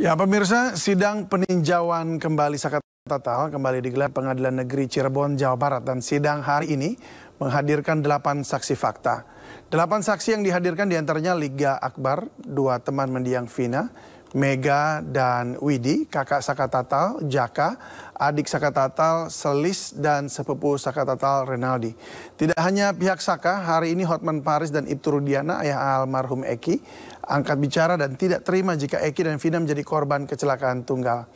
Ya, pemirsa, sidang peninjauan kembali Sakat Tatal kembali digelar Pengadilan Negeri Cirebon, Jawa Barat. Dan sidang hari ini menghadirkan 8 saksi fakta. 8 saksi yang dihadirkan diantaranya Liga Akbar, 2 teman mendiang Vina, Mega dan Widi, kakak Sakat Tatal, Jaka, adik Sakat Tatal, Selis, dan sepupu Sakat Tatal, Renaldi. Tidak hanya pihak Saka, hari ini Hotman Paris dan Ibtu Rudiana, ayah almarhum Eki, angkat bicara dan tidak terima jika Eki dan Vina menjadi korban kecelakaan tunggal.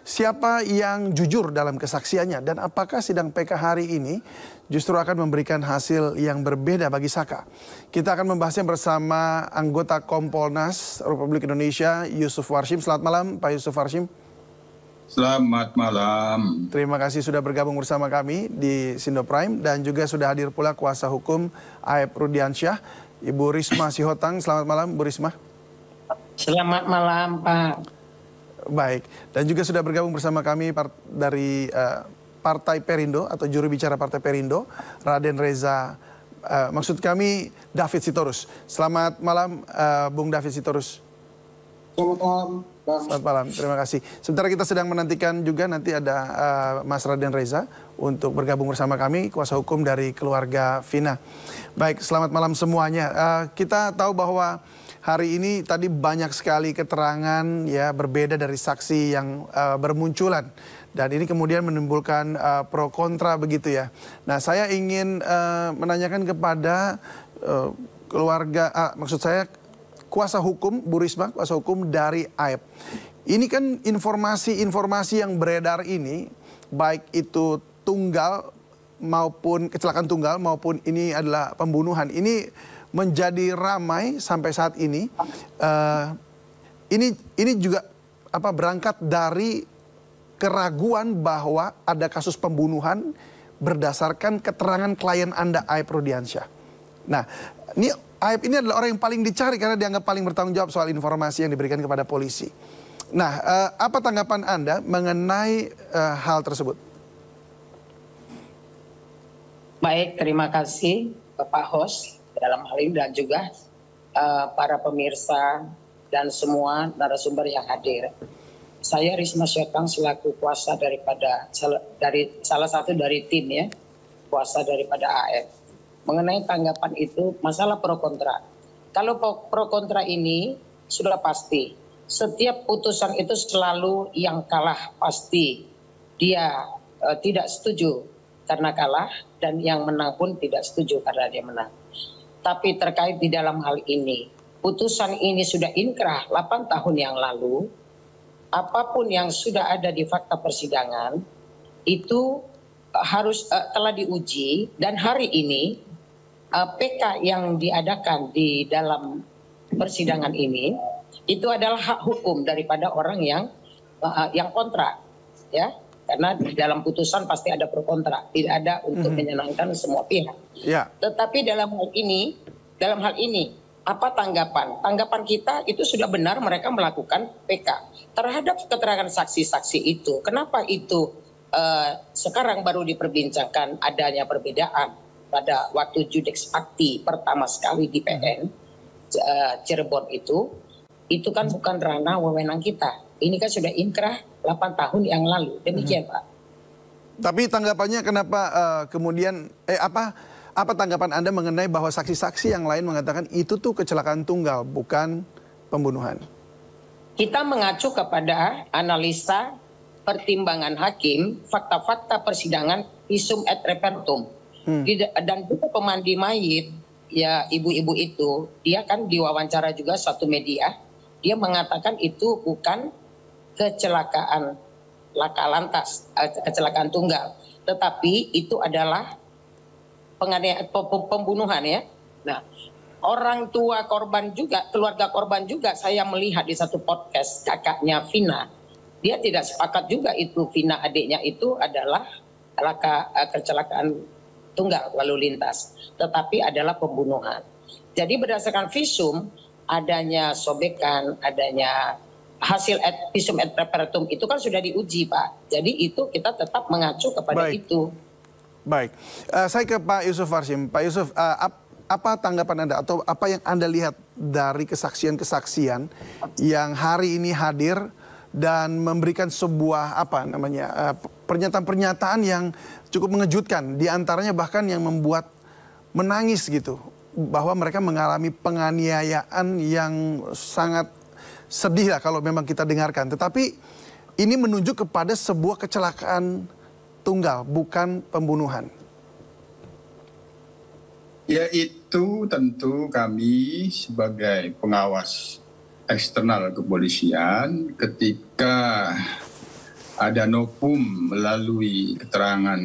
Siapa yang jujur dalam kesaksiannya dan apakah sidang PK hari ini justru akan memberikan hasil yang berbeda bagi Saka? Kita akan membahasnya bersama anggota Kompolnas Republik Indonesia, Yusuf Warshim. Selamat malam, Pak Yusuf Warshim. Selamat malam. Terima kasih sudah bergabung bersama kami di Sindo Prime dan juga sudah hadir pula kuasa hukum Aep Rudiansyah, Ibu Risma Sihotang. Selamat malam, Bu Risma. Selamat malam, Pak. Baik, dan juga sudah bergabung bersama kami dari Partai Perindo atau juru bicara Partai Perindo, Raden Reza, maksud kami David Sitorus. Selamat malam, Bung David Sitorus. Selamat malam, Bang. Selamat malam, terima kasih. Sementara kita sedang menantikan juga nanti ada Mas Raden Reza untuk bergabung bersama kami, kuasa hukum dari keluarga Vina. Baik, selamat malam semuanya. Kita tahu bahwa hari ini tadi banyak sekali keterangan ya berbeda dari saksi yang bermunculan. Dan ini kemudian menimbulkan pro kontra begitu ya. Nah, saya ingin menanyakan kepada keluarga, maksud saya kuasa hukum, Bu Risma, kuasa hukum dari Aep. Ini kan informasi-informasi yang beredar ini, baik itu tunggal maupun kecelakaan tunggal maupun ini adalah pembunuhan. Ini menjadi ramai sampai saat ini. Ini juga berangkat dari keraguan bahwa ada kasus pembunuhan berdasarkan keterangan klien Anda, Aep Rudiansyah. Nah, ini Aep ini adalah orang yang paling dicari karena dianggap paling bertanggung jawab soal informasi yang diberikan kepada polisi. Nah, apa tanggapan Anda mengenai hal tersebut? Baik, terima kasih Bapak host dalam hal ini dan juga para pemirsa dan semua narasumber yang hadir. Saya Risma Sihotang selaku kuasa dari salah satu dari tim ya, kuasa daripada Aep. Mengenai tanggapan itu masalah pro kontra. Kalau pro kontra ini sudah pasti, setiap putusan itu selalu yang kalah pasti dia tidak setuju karena kalah dan yang menang pun tidak setuju karena dia menang. Tapi terkait di dalam hal ini, putusan ini sudah inkrah 8 tahun yang lalu, apapun yang sudah ada di fakta persidangan, itu harus telah diuji dan hari ini PK yang diadakan di dalam persidangan ini, itu adalah hak hukum daripada orang yang kontra, ya. Karena di dalam putusan pasti ada pro kontra, tidak ada untuk menyenangkan semua pihak. Ya. Tetapi dalam hal ini, apa tanggapan? Tanggapan kita itu sudah benar mereka melakukan PK terhadap keterangan saksi-saksi itu. Kenapa itu sekarang baru diperbincangkan adanya perbedaan pada waktu Judex Akti pertama sekali di PN Cirebon itu kan bukan ranah wewenang kita. Ini kan sudah inkrah 8 tahun yang lalu. Demikian, Pak. Tapi tanggapannya kenapa kemudian apa tanggapan Anda mengenai bahwa saksi-saksi yang lain mengatakan itu tuh kecelakaan tunggal bukan pembunuhan? Kita mengacu kepada analisa pertimbangan hakim, fakta-fakta persidangan, visum et repertum. Dan juga pemandi mayit, ya ibu-ibu itu, dia kan diwawancara juga satu media, dia mengatakan itu bukan kecelakaan laka lantas, kecelakaan tunggal, tetapi itu adalah pembunuhan ya. Nah, orang tua korban juga, keluarga korban juga saya melihat di satu podcast kakaknya Vina, dia tidak sepakat juga itu Vina adiknya itu adalah kecelakaan tunggal lalu lintas, tetapi adalah pembunuhan. Jadi berdasarkan visum, adanya sobekan, adanya hasil visum et repertum itu kan sudah diuji, Pak. Jadi itu kita tetap mengacu kepada itu. Baik, saya ke Pak Yusuf Warshim. Pak Yusuf, apa tanggapan Anda atau apa yang Anda lihat dari kesaksian-kesaksian yang hari ini hadir dan memberikan sebuah pernyataan-pernyataan yang cukup mengejutkan. Di antaranya bahkan yang membuat menangis gitu, bahwa mereka mengalami penganiayaan yang sangat sedih lah kalau memang kita dengarkan. Tetapi ini menunjuk kepada sebuah kecelakaan tunggal, bukan pembunuhan. Ya, itu tentu kami sebagai pengawas eksternal kepolisian ketika ada novum melalui keterangan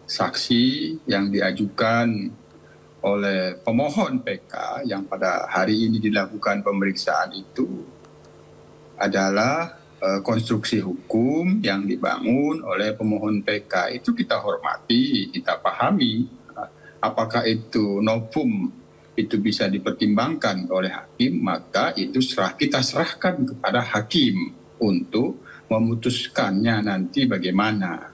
saksi yang diajukan oleh pemohon PK yang pada hari ini dilakukan pemeriksaan itu adalah konstruksi hukum yang dibangun oleh pemohon PK. Itu kita hormati, kita pahami. Apakah itu novum itu bisa dipertimbangkan oleh hakim, maka itu kita serahkan kepada hakim untuk memutuskannya nanti bagaimana.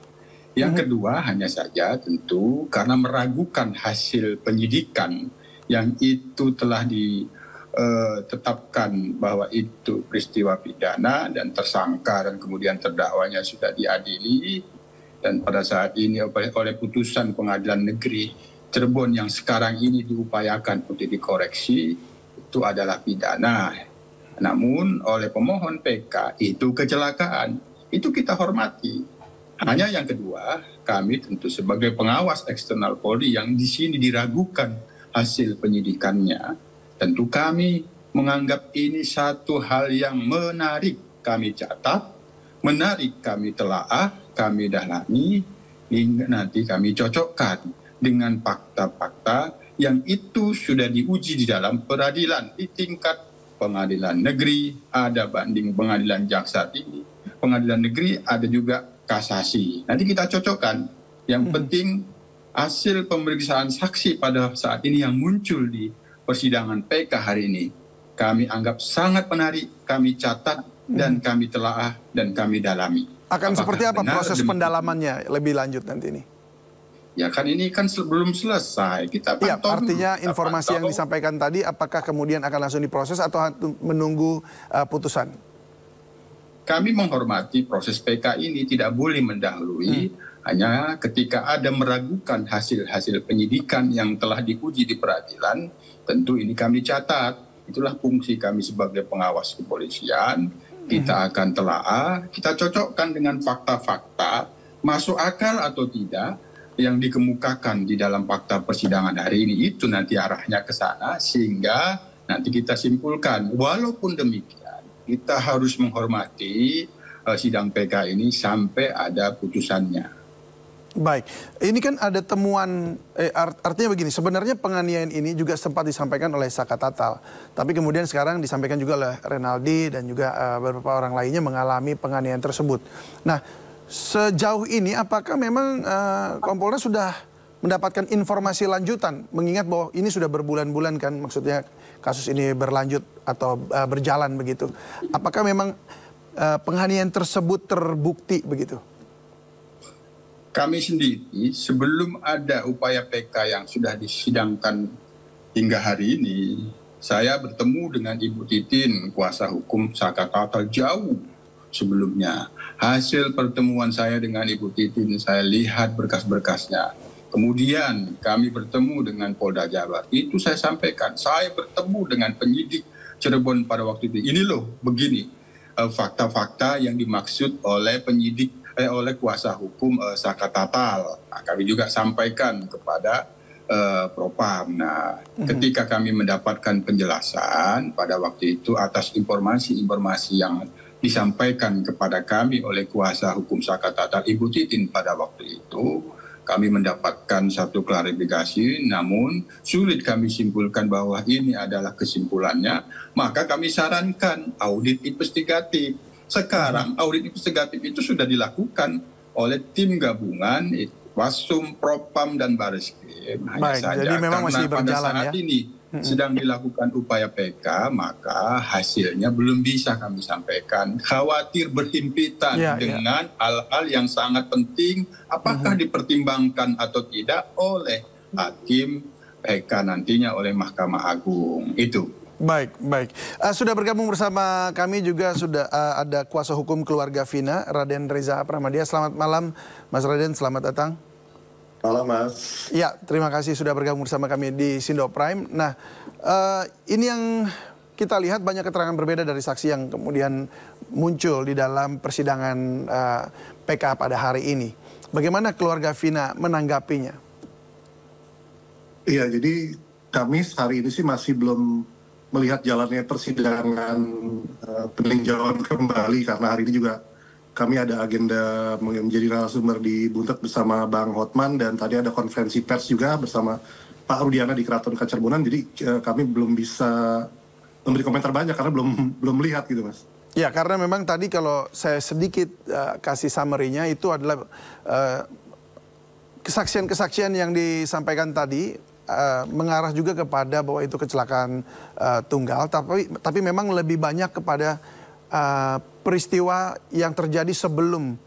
Yang kedua hanya saja tentu karena meragukan hasil penyidikan yang itu telah ditetapkan bahwa itu peristiwa pidana dan tersangka dan kemudian terdakwanya sudah diadili, dan pada saat ini oleh putusan pengadilan negeri Cirebon yang sekarang ini diupayakan untuk dikoreksi itu adalah pidana. Namun oleh pemohon PK itu kecelakaan. Itu kita hormati. Hanya yang kedua, kami tentu sebagai pengawas eksternal Polri yang di sini diragukan hasil penyidikannya, tentu kami menganggap ini satu hal yang menarik kami catat, menarik kami telaah, kami dalami, hingga nanti kami cocokkan dengan fakta-fakta yang itu sudah diuji di dalam peradilan di tingkat pengadilan negeri, ada banding pengadilan jaksa tinggi, pengadilan negeri, ada juga kasasi. Nanti kita cocokkan. Yang penting hasil pemeriksaan saksi pada saat ini yang muncul di persidangan PK hari ini, kami anggap sangat menarik, kami catat dan kami telaah dan kami dalami. Akan seperti apa proses pendalamannya lebih lanjut nanti ini? Ya kan ini kan belum selesai. Kita ya, artinya informasi yang disampaikan tadi apakah kemudian akan langsung diproses atau menunggu putusan? Kami menghormati proses PK ini, tidak boleh mendahului. Hanya ketika ada meragukan hasil-hasil penyidikan yang telah diuji di peradilan, tentu ini kami catat. Itulah fungsi kami sebagai pengawas kepolisian. Kita akan telaah, kita cocokkan dengan fakta-fakta, masuk akal atau tidak, yang dikemukakan di dalam fakta persidangan hari ini, itu nanti arahnya ke sana sehingga nanti kita simpulkan. Walaupun demikian, kita harus menghormati sidang PK ini sampai ada putusannya. Baik, ini kan ada temuan, artinya begini, sebenarnya penganiayaan ini juga sempat disampaikan oleh Saka Tatal. Tapi kemudian sekarang disampaikan juga oleh Renaldi dan juga beberapa orang lainnya mengalami penganiayaan tersebut. Nah, sejauh ini apakah memang Kompolnas sudah mendapatkan informasi lanjutan, mengingat bahwa ini sudah berbulan-bulan kan, maksudnya kasus ini berlanjut atau berjalan begitu. Apakah memang penganiayaan tersebut terbukti begitu? Kami sendiri sebelum ada upaya PK yang sudah disidangkan hingga hari ini, saya bertemu dengan Ibu Titin, kuasa hukum Saka Tatal jauh sebelumnya. Hasil pertemuan saya dengan Ibu Titin, saya lihat berkas-berkasnya. Kemudian kami bertemu dengan Polda Jabar. Itu saya sampaikan, saya bertemu dengan penyidik Cirebon pada waktu itu. Ini loh, begini fakta-fakta yang dimaksud oleh penyidik, oleh kuasa hukum Saka Tatal. Nah, kami juga sampaikan kepada Propam. Nah, ketika kami mendapatkan penjelasan pada waktu itu atas informasi-informasi yang disampaikan kepada kami oleh kuasa hukum Saka Tatal, Ibu Titin pada waktu itu, kami mendapatkan satu klarifikasi, namun sulit kami simpulkan bahwa ini adalah kesimpulannya, maka kami sarankan audit investigatif. Sekarang audit investigatif itu sudah dilakukan oleh tim gabungan, Wasum, Propam, dan Bareskrim. Hanya Baik, saja jadi memang masih karena pada berjalan saat ini sedang dilakukan upaya PK, maka hasilnya belum bisa kami sampaikan. Khawatir berhimpitan dengan hal-hal yang sangat penting, apakah dipertimbangkan atau tidak oleh hakim PK nantinya oleh Mahkamah Agung. Itu. Baik, baik. Sudah bergabung bersama kami juga sudah ada kuasa hukum keluarga Vina, Raden Reza Pramadya. Selamat malam, Mas Raden. Selamat datang. Malam, Mas. Ya, terima kasih sudah bergabung bersama kami di Sindo Prime. Nah, ini yang kita lihat banyak keterangan berbeda dari saksi yang kemudian muncul di dalam persidangan PK pada hari ini. Bagaimana keluarga Vina menanggapinya? Iya, jadi kami hari ini sih masih belum melihat jalannya persidangan peninjauan kembali, karena hari ini juga kami ada agenda menjadi narasumber di Buntet bersama Bang Hotman, dan tadi ada konferensi pers juga bersama Pak Rudiana di Keraton Kacerbonan. Jadi kami belum bisa memberi komentar banyak karena belum melihat gitu, Mas. Ya, karena memang tadi kalau saya sedikit kasih summary-nya itu adalah kesaksian-kesaksian yang disampaikan tadi mengarah juga kepada bahwa itu kecelakaan tunggal, tapi memang lebih banyak kepada peristiwa yang terjadi sebelum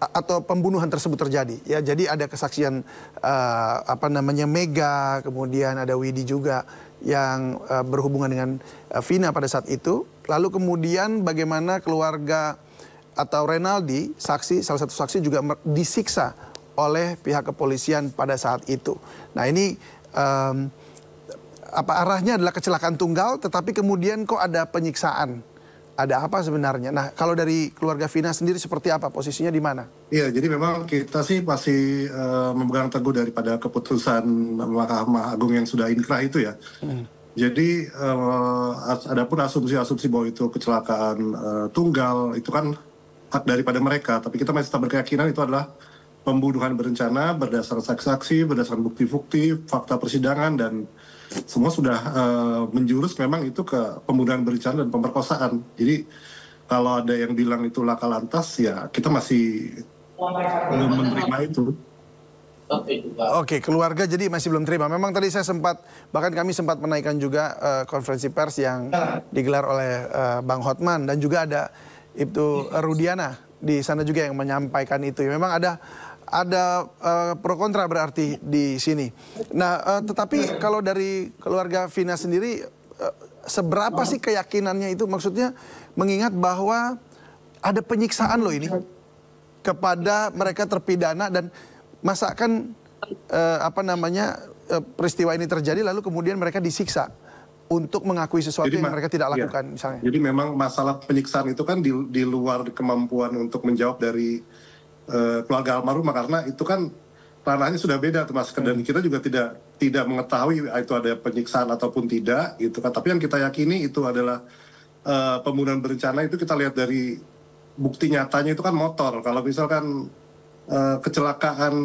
atau pembunuhan tersebut terjadi. Ya, jadi ada kesaksian Mega, kemudian ada Widi juga yang berhubungan dengan Vina pada saat itu. Lalu kemudian bagaimana keluarga atau Renaldi, salah satu saksi juga disiksa oleh pihak kepolisian pada saat itu. Nah, ini arahnya adalah kecelakaan tunggal, tetapi kemudian kok ada penyiksaan. Ada apa sebenarnya? Nah, kalau dari keluarga Vina sendiri seperti apa? Posisinya di mana? Iya, jadi memang kita sih masih memegang teguh daripada keputusan Mahkamah Agung yang sudah inkrah itu ya. Jadi adapun asumsi-asumsi bahwa itu kecelakaan tunggal itu kan hak daripada mereka. Tapi kita masih tetap berkeyakinan itu adalah pembunuhan berencana berdasarkan saksi-saksi, berdasarkan bukti-bukti, fakta persidangan, dan semua sudah menjurus memang itu ke pembunuhan berencana dan pemerkosaan. Jadi kalau ada yang bilang itu laka lantas, ya kita masih belum menerima itu. Oke, keluarga jadi masih belum terima. Memang tadi saya bahkan kami sempat menaikkan juga konferensi pers yang digelar oleh Bang Hotman, dan juga ada Ibtu Rudiana di sana juga yang menyampaikan itu. Memang ada pro kontra berarti di sini. Nah, tetapi kalau dari keluarga Vina sendiri, seberapa sih keyakinannya itu? Maksudnya mengingat bahwa ada penyiksaan loh ini kepada mereka terpidana, dan masakan peristiwa ini terjadi lalu kemudian mereka disiksa untuk mengakui sesuatu yang mereka tidak lakukan, misalnya. Jadi memang masalah penyiksaan itu kan di luar kemampuan untuk menjawab dari keluarga almarhumah, karena itu kan ranahnya sudah beda, Mas. Dan kita juga tidak mengetahui itu ada penyiksaan ataupun tidak, gitu kan. Tapi yang kita yakini itu adalah pembunuhan berencana. Itu kita lihat dari bukti nyatanya itu kan motor. Kalau misalkan kecelakaan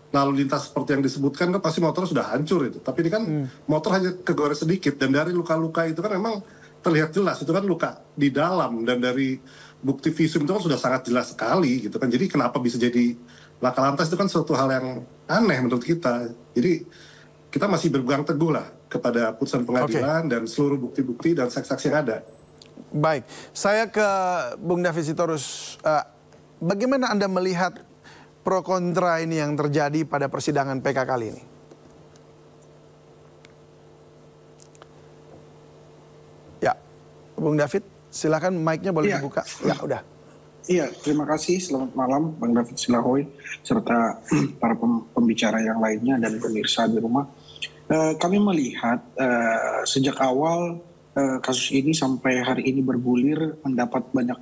lalu lintas seperti yang disebutkan kan pasti motor sudah hancur itu. Tapi ini kan motor hanya kegores sedikit, dan dari luka-luka itu kan memang terlihat jelas itu kan luka di dalam, dan dari bukti visum itu kan sudah sangat jelas sekali gitu kan. Jadi kenapa bisa jadi laka lantas itu kan suatu hal yang aneh menurut kita. Jadi kita masih berpegang teguh lah kepada putusan pengadilan dan seluruh bukti-bukti dan saksi-saksi yang ada. Baik, saya ke Bung David Sitorus. Bagaimana Anda melihat pro kontra ini yang terjadi pada persidangan PK kali ini? Ya, Bung David, silakan mic-nya boleh dibuka. Ya, udah. Iya, terima kasih. Selamat malam Bang David Silahoy serta para pembicara yang lainnya dan pemirsa di rumah. Kami melihat sejak awal kasus ini sampai hari ini bergulir mendapat banyak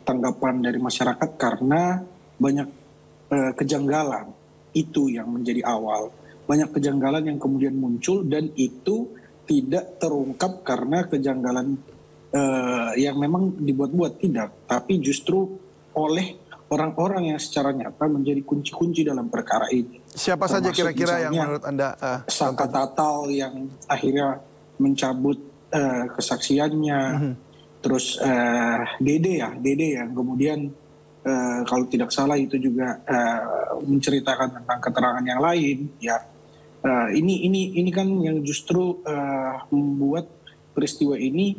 tanggapan dari masyarakat karena banyak kejanggalan. Itu yang menjadi awal. Banyak kejanggalan yang kemudian muncul, dan itu tidak terungkap karena kejanggalan yang memang dibuat-buat, tidak, tapi justru oleh orang-orang yang secara nyata menjadi kunci-kunci dalam perkara ini. Siapa saja kira-kira yang menurut Anda? Saka Tatal yang akhirnya mencabut kesaksiannya, terus Dede yang kemudian kalau tidak salah itu juga menceritakan tentang keterangan yang lain. Ya, ini kan yang justru membuat peristiwa ini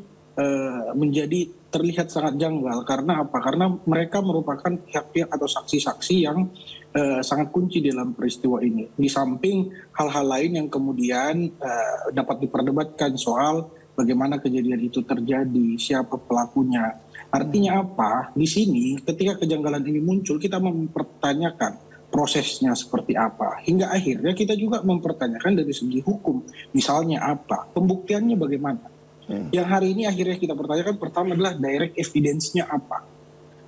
menjadi terlihat sangat janggal. Karena apa? Karena mereka merupakan pihak-pihak atau saksi-saksi yang sangat kunci dalam peristiwa ini. Di samping hal-hal lain yang kemudian dapat diperdebatkan soal bagaimana kejadian itu terjadi, siapa pelakunya. Artinya apa? Di sini ketika kejanggalan ini muncul, kita mempertanyakan prosesnya seperti apa. Hingga akhirnya kita juga mempertanyakan dari segi hukum. Misalnya apa? Pembuktiannya bagaimana? Yang hari ini akhirnya kita pertanyakan pertama adalah direct evidence-nya apa?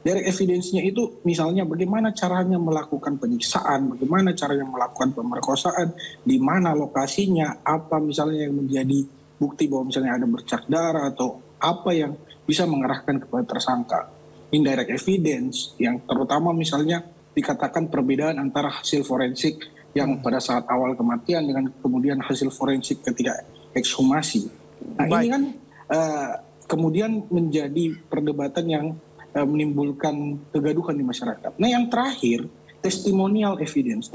Direct evidence-nya itu misalnya bagaimana caranya melakukan penyiksaan, bagaimana caranya melakukan pemerkosaan, di mana lokasinya, apa misalnya yang menjadi bukti bahwa misalnya ada bercak darah atau apa yang bisa mengarahkan kepada tersangka. Indirect evidence yang terutama misalnya dikatakan perbedaan antara hasil forensik yang pada saat awal kematian dengan kemudian hasil forensik ketika ekshumasi. Nah ini kan kemudian menjadi perdebatan yang menimbulkan kegaduhan di masyarakat. Nah yang terakhir, testimonial evidence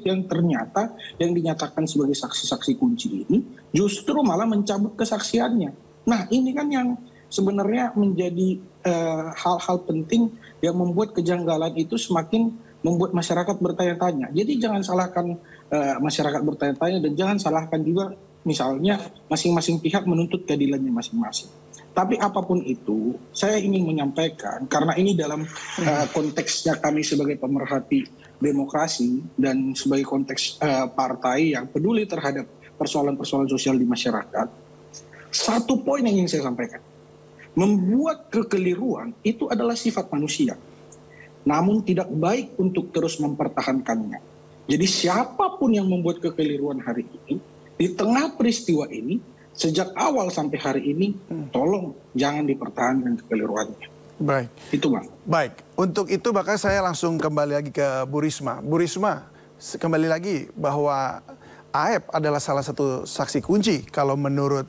yang ternyata yang dinyatakan sebagai saksi-saksi kunci ini justru malah mencabut kesaksiannya. Nah ini kan yang sebenarnya menjadi hal-hal penting yang membuat kejanggalan itu semakin membuat masyarakat bertanya-tanya. Jadi jangan salahkan masyarakat bertanya-tanya dan jangan salahkan juga misalnya masing-masing pihak menuntut keadilannya masing-masing. Tapi apapun itu, saya ingin menyampaikan karena ini dalam konteksnya kami sebagai pemerhati demokrasi dan sebagai konteks partai yang peduli terhadap persoalan-persoalan sosial di masyarakat. Satu poin yang ingin saya sampaikan, membuat kekeliruan itu adalah sifat manusia, namun tidak baik untuk terus mempertahankannya. Jadi siapapun yang membuat kekeliruan hari ini, di tengah peristiwa ini, sejak awal sampai hari ini, tolong jangan dipertahankan kekeliruannya. Baik. Itu Bang. Baik, untuk itu maka saya langsung kembali lagi ke Bu Risma. Bu Risma, kembali lagi bahwa Aep adalah salah satu saksi kunci kalau menurut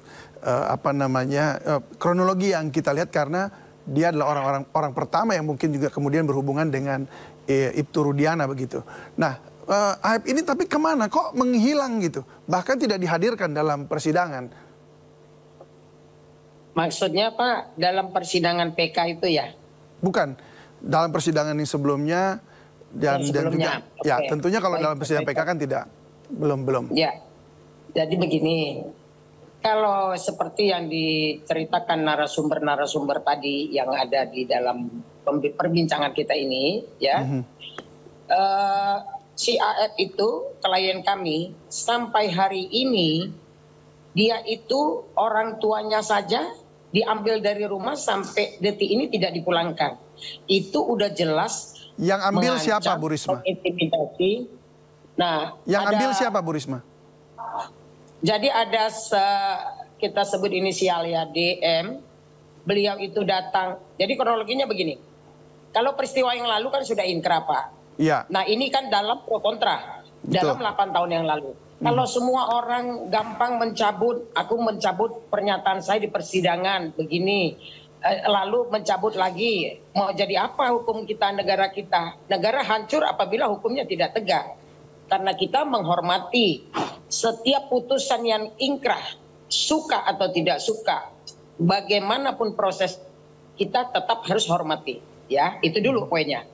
kronologi yang kita lihat karena dia adalah orang pertama yang mungkin juga kemudian berhubungan dengan Ibtu Rudiana begitu. Nah, Aep ini tapi kemana? Kok menghilang gitu? Bahkan tidak dihadirkan dalam persidangan. Maksudnya Pak, dalam persidangan PK itu ya? Bukan, dalam persidangan yang sebelumnya dan juga, ya tentunya kalau dalam persidangan PK kan tidak, belum. Ya, jadi begini, kalau seperti yang diceritakan narasumber-narasumber tadi yang ada di dalam perbincangan kita ini, ya, si Aep itu klien kami sampai hari ini dia itu orang tuanya saja diambil dari rumah sampai detik ini tidak dipulangkan. Itu udah jelas. Yang ambil siapa Bu Risma? Intimidasi. Nah, yang ambil siapa Bu Risma? Jadi ada kita sebut inisial ya DM. Beliau itu datang. Jadi kronologinya begini. Kalau peristiwa yang lalu kan sudah inkrah Pak. Ya. Nah ini kan dalam pro kontra. Betul. Dalam 8 tahun yang lalu. Kalau semua orang gampang mencabut, aku mencabut pernyataan saya di persidangan begini, lalu mencabut lagi, mau jadi apa hukum kita, negara kita? Negara hancur apabila hukumnya tidak tegak. Karena kita menghormati setiap putusan yang inkrah, suka atau tidak suka, bagaimanapun proses kita tetap harus hormati. Ya, itu dulu poinnya.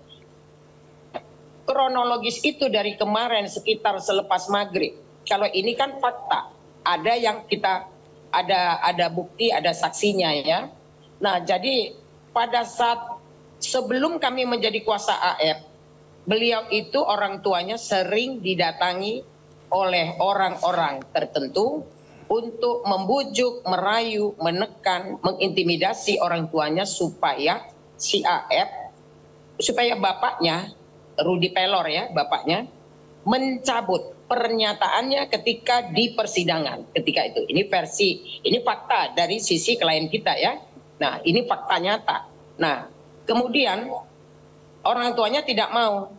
Kronologis itu dari kemarin sekitar selepas maghrib. Kalau ini kan fakta, ada yang kita ada bukti, ada saksinya ya. Nah jadi pada saat sebelum kami menjadi kuasa Aep, beliau itu orang tuanya sering didatangi oleh orang-orang tertentu untuk membujuk, merayu, menekan, mengintimidasi orang tuanya supaya si Aep, supaya bapaknya Rudi Pelor ya, bapaknya mencabut pernyataannya ketika di persidangan ketika itu. Ini versi, ini fakta dari sisi klien kita ya. Nah, ini fakta nyata. Nah, kemudian orang tuanya tidak mau.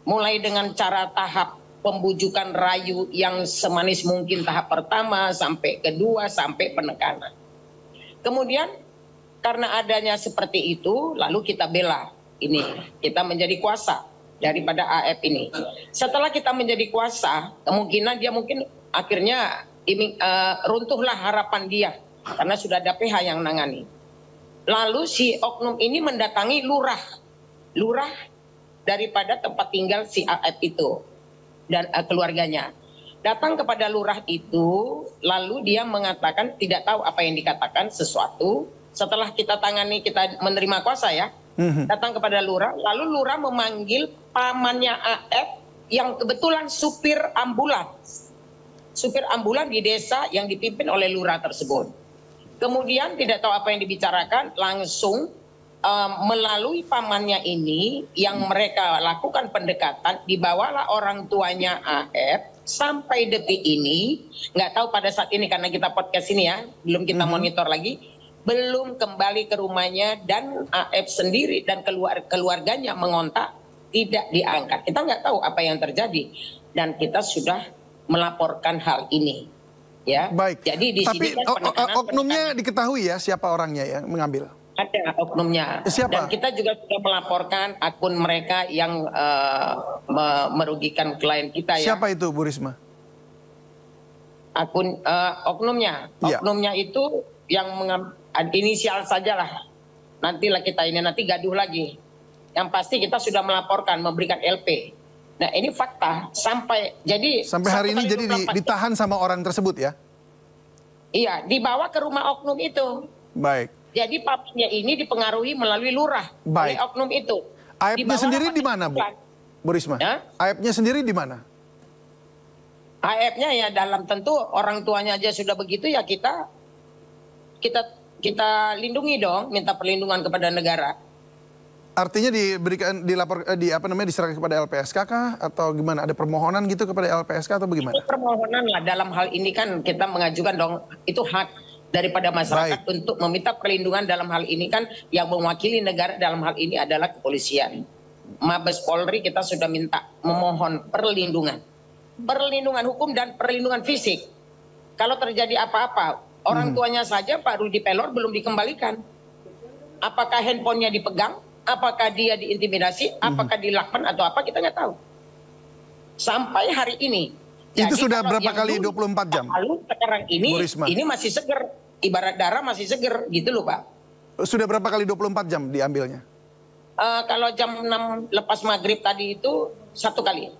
Mulai dengan cara tahap pembujukan rayu yang semanis mungkin tahap pertama sampai kedua sampai penekanan. Kemudian karena adanya seperti itu lalu kita bela. Ini kita menjadi kuasa daripada Aep ini. Setelah kita menjadi kuasa, kemungkinan dia mungkin akhirnya runtuhlah harapan dia karena sudah ada PH yang menangani. Lalu si oknum ini mendatangi lurah daripada tempat tinggal si AF itu dan keluarganya. Datang kepada lurah itu, lalu dia mengatakan tidak tahu apa yang dikatakan sesuatu. Setelah kita tangani, kita menerima kuasa ya, datang kepada lurah, lalu lurah memanggil pamannya AF yang kebetulan supir ambulans di desa yang dipimpin oleh lurah tersebut. Kemudian tidak tahu apa yang dibicarakan, langsung melalui pamannya ini yang mereka lakukan pendekatan, dibawalah orang tuanya AF sampai detik ini, nggak tahu pada saat ini karena kita podcast ini ya, belum kita monitor lagi, belum kembali ke rumahnya dan AF sendiri dan keluarganya mengontak, tidak diangkat. Kita nggak tahu apa yang terjadi dan kita sudah melaporkan hal ini. Ya. Baik. Jadi di Tapi sini kan oknumnya diketahui ya siapa orangnya yang mengambil? Ada oknumnya. Siapa? Dan kita juga sudah melaporkan akun mereka yang merugikan klien kita ya. Siapa itu Bu Risma? Akun oknumnya. Ya. Oknumnya itu yang inisial sajalah. Nantilah kita ini nanti gaduh lagi. Yang pasti kita sudah melaporkan, memberikan LP. Nah ini fakta sampai hari ini jadi ditahan sama orang tersebut ya? Iya, dibawa ke rumah oknum itu. Baik. Jadi papanya ini dipengaruhi melalui lurah oleh oknum itu. AF-nya sendiri di mana, Bu Risma? Ya? AF-nya sendiri di mana? AF-nya ya dalam tentu orang tuanya aja sudah begitu ya kita lindungi dong, minta perlindungan kepada negara. Artinya diserahkan kepada LPSK kah atau gimana? Ada permohonan gitu kepada LPSK atau bagaimana? Itu permohonan lah, dalam hal ini kan kita mengajukan dong, itu hak daripada masyarakat untuk meminta perlindungan. Dalam hal ini kan yang mewakili negara dalam hal ini adalah kepolisian. Mabes Polri kita sudah minta memohon perlindungan hukum dan perlindungan fisik. Kalau terjadi apa-apa, orang tuanya saja Pak Rudi Pelor belum dikembalikan. Apakah handphonenya dipegang? Apakah dia diintimidasi? Apakah dilakban atau apa? Kita nggak tahu. Sampai hari ini. Itu jadi sudah berapa kali 24 jam? Lalu sekarang ini masih seger. Ibarat darah masih seger gitu loh Pak. Sudah berapa kali 24 jam diambilnya? Kalau jam 6 lepas maghrib tadi itu 1 kali.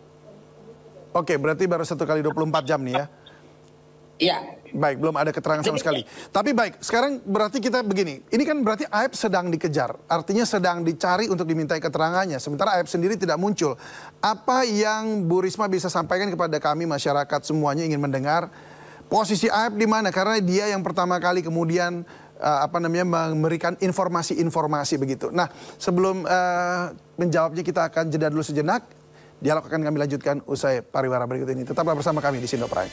Oke, berarti baru 1 kali 24 jam nih ya? Iya. Baik, belum ada keterangan sama sekali. Tapi baik, sekarang berarti kita begini. Ini kan berarti AF sedang dikejar. Artinya sedang dicari untuk dimintai keterangannya. Sementara AF sendiri tidak muncul. Apa yang Bu Risma bisa sampaikan kepada kami masyarakat semuanya ingin mendengar posisi AF di mana? Karena dia yang pertama kali kemudian memberikan informasi-informasi begitu. Nah, sebelum menjawabnya kita akan jeda dulu sejenak. Dialog akan kami lanjutkan usai pariwara berikut ini. Tetaplah bersama kami di Sindo Prime.